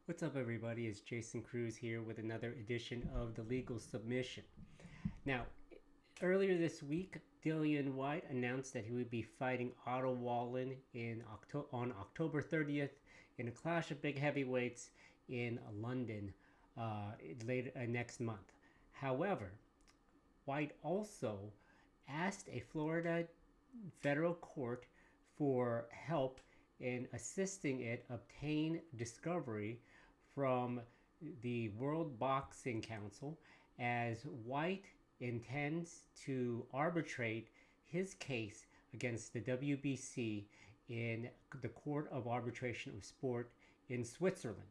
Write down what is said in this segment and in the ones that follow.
What's up, everybody? It's Jason Cruz here with another edition of The Legal Submission. Now, earlier this week, Dillian Whyte announced that he would be fighting Otto Wallin on October 30th in a clash of big heavyweights in London later next month. However, Whyte also asked a Florida federal court for help in assisting it obtain discovery from the World Boxing Council, as Whyte intends to arbitrate his case against the WBC in the Court of Arbitration of Sport in Switzerland.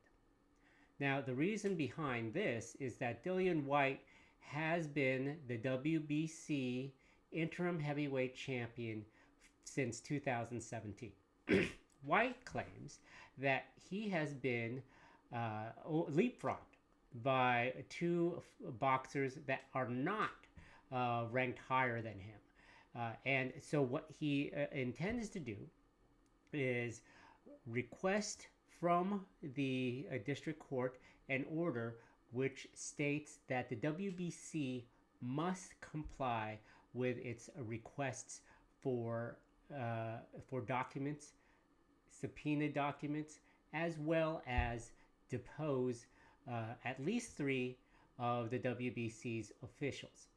Now, the reason behind this is that Dillian Whyte has been the WBC interim heavyweight champion since 2017. Whyte claims that he has been leapfrogged by two boxers that are not ranked higher than him. And so what he intends to do is request from the district court an order which states that the WBC must comply with its requests for documents, subpoena documents, as well as depose at least three of the WBC's officials.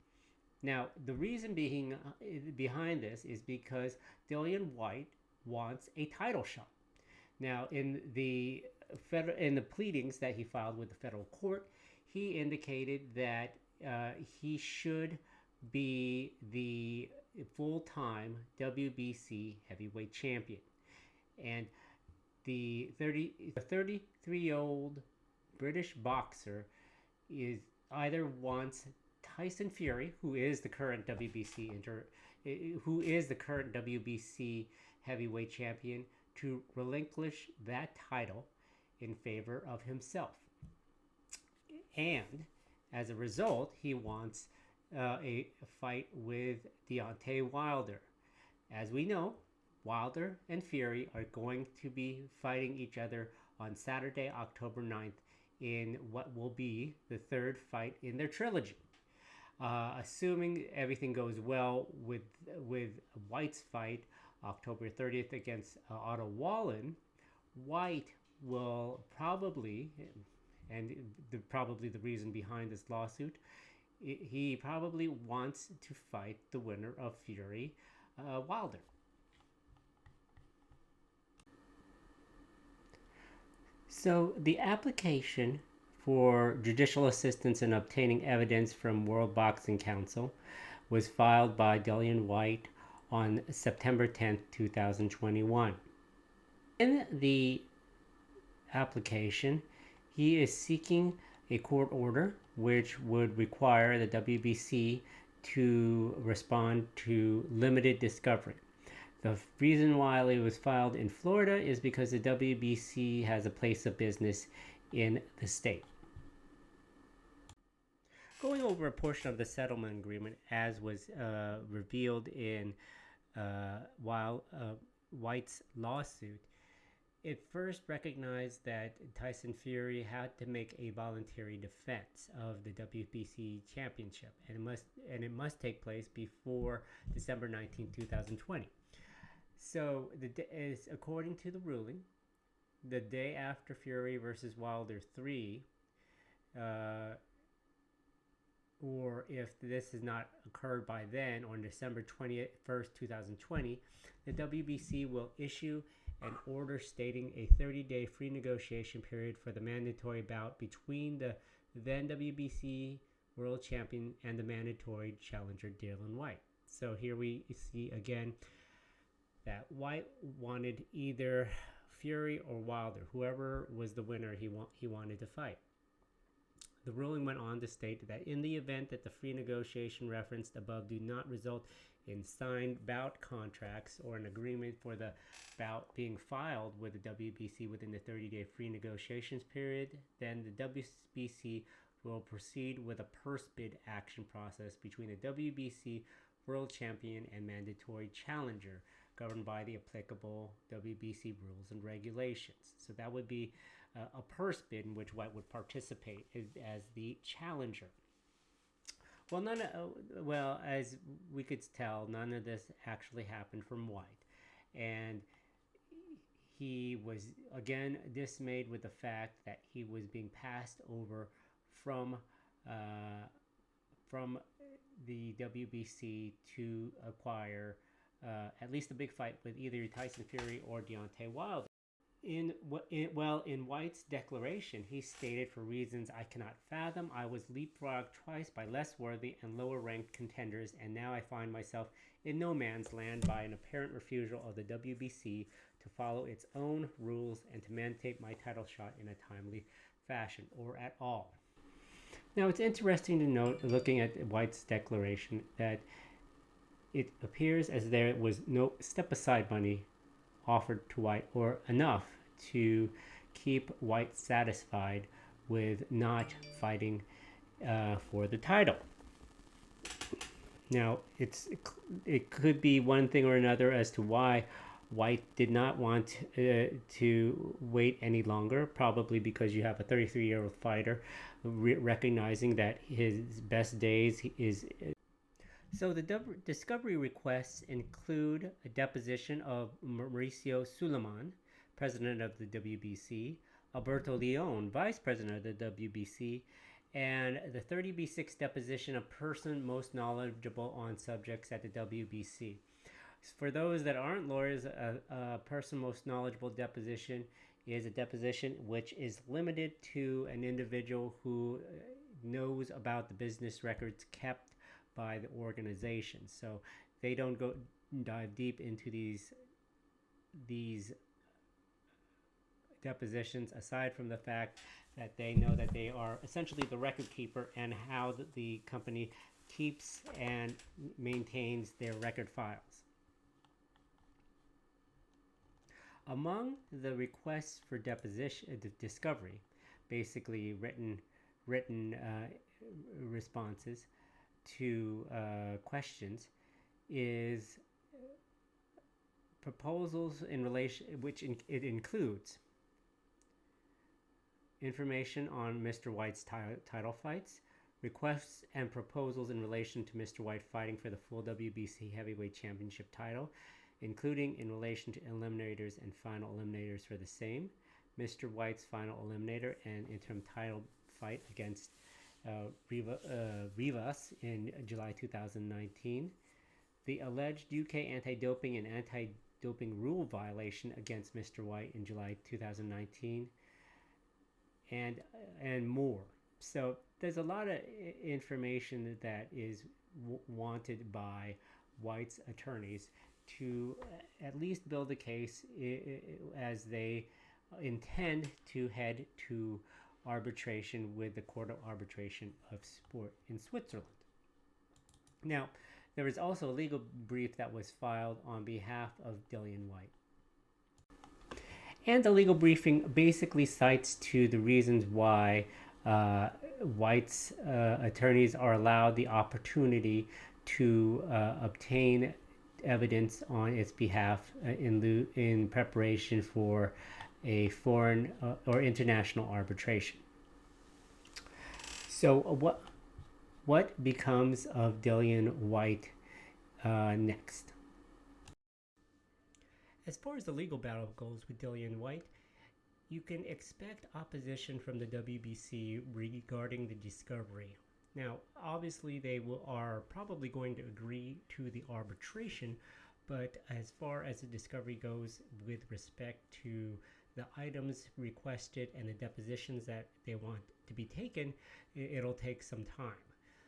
Now, the reason behind this is because Dillian Whyte wants a title shot. Now, in the pleadings that he filed with the federal court, he indicated that he should be the full-time WBC heavyweight champion. And the 33-year-old British boxer either wants Tyson Fury, who is the current WBC heavyweight champion, to relinquish that title in favor of himself. And as a result, he wants a fight with Deontay Wilder. As we know, Wilder and Fury are going to be fighting each other on Saturday, October 9th, in what will be the third fight in their trilogy. Assuming everything goes well with Whyte's fight October 30th against Otto Wallin, Whyte will probably, and probably the reason behind this lawsuit, he probably wants to fight the winner of Fury Wilder. So the application for judicial assistance in obtaining evidence from World Boxing Council was filed by Dillian Whyte on September 10th, 2021. In the application, he is seeking a court order which would require the WBC to respond to limited discovery. The reason why it was filed in Florida is because the WBC has a place of business in the state. Going over a portion of the settlement agreement as was revealed in Whyte's lawsuit, it first recognized that Tyson Fury had to make a voluntary defense of the WBC championship, and it must take place before December 19, 2020. So, according to the ruling, the day after Fury versus Wilder 3, or if this has not occurred by then, on December 21st, 2020, the WBC will issue an order stating a 30-day free negotiation period for the mandatory bout between the then WBC world champion and the mandatory challenger Dillon White. So here we see again that Whyte wanted either Fury or Wilder, whoever was the winner he wanted to fight. The ruling went on to state that in the event that the free negotiation referenced above do not result in signed bout contracts or an agreement for the bout being filed with the WBC within the 30-day free negotiations period, then the WBC will proceed with a purse bid action process between the WBC world champion and mandatory challenger, governed by the applicable WBC rules and regulations. So that would be a purse bid in which White would participate as the challenger. Well, as we could tell, none of this actually happened from White, and he was again dismayed with the fact that he was being passed over from the WBC to acquire at least a big fight with either Tyson Fury or Deontay Wilder. In White's declaration, he stated, "For reasons I cannot fathom, I was leapfrogged twice by less worthy and lower-ranked contenders, and now I find myself in no man's land by an apparent refusal of the WBC to follow its own rules and to mandate my title shot in a timely fashion, or at all." Now, it's interesting to note, looking at White's declaration, that it appears as there was no step-aside money offered to White, or enough to keep White satisfied with not fighting for the title. Now, it could be one thing or another as to why White did not want to wait any longer, probably because you have a 33-year-old fighter recognizing that his best days is... So the discovery requests include a deposition of Mauricio Suleiman, president of the WBC, Alberto Leon, vice president of the WBC, and the 30B6 deposition of person most knowledgeable on subjects at the WBC. For those that aren't lawyers, a person most knowledgeable deposition is a deposition which is limited to an individual who knows about the business records kept by the organization. So they don't dive deep into these depositions, aside from the fact that they know that they are essentially the record keeper and how the company keeps and maintains their record files. Among the requests for discovery, basically written responses to questions, is proposals in relation, it includes information on Mr. White's title fights, requests and proposals in relation to Mr. White fighting for the full WBC heavyweight championship title, including in relation to eliminators and final eliminators for the same, Mr. White's final eliminator and interim title fight against Rivas in July 2019, the alleged UK anti-doping and anti-doping rule violation against Mr. White in July 2019, and more. So there's a lot of information that is wanted by White's attorneys to at least build a case as they intend to head to arbitration with the Court of Arbitration of Sport in Switzerland. Now, there is also a legal brief that was filed on behalf of Dillian Whyte. And the legal briefing basically cites to the reasons why White's attorneys are allowed the opportunity to obtain evidence on its behalf in preparation for a foreign or international arbitration. So what becomes of Dillian Whyte next? As far as the legal battle goes with Dillian Whyte, you can expect opposition from the WBC regarding the discovery. Now, obviously, they are probably going to agree to the arbitration, but as far as the discovery goes with respect to the items requested and the depositions that they want to be taken, it'll take some time.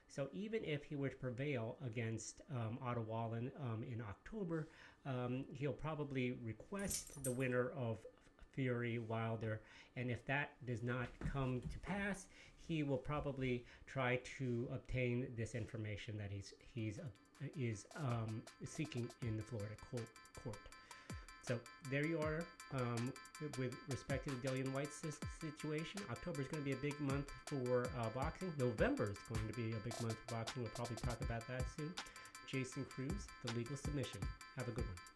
So even if he were to prevail against Otto Wallin in October, he'll probably request the winner of Fury Wilder, and if that does not come to pass, he will probably try to obtain this information that he's seeking in the Florida court. So there you are with respect to the Dillian Whyte situation. October is going to be a big month for boxing. November is going to be a big month for boxing. We'll probably talk about that soon. Jason Cruz, The Legal Submission. Have a good one.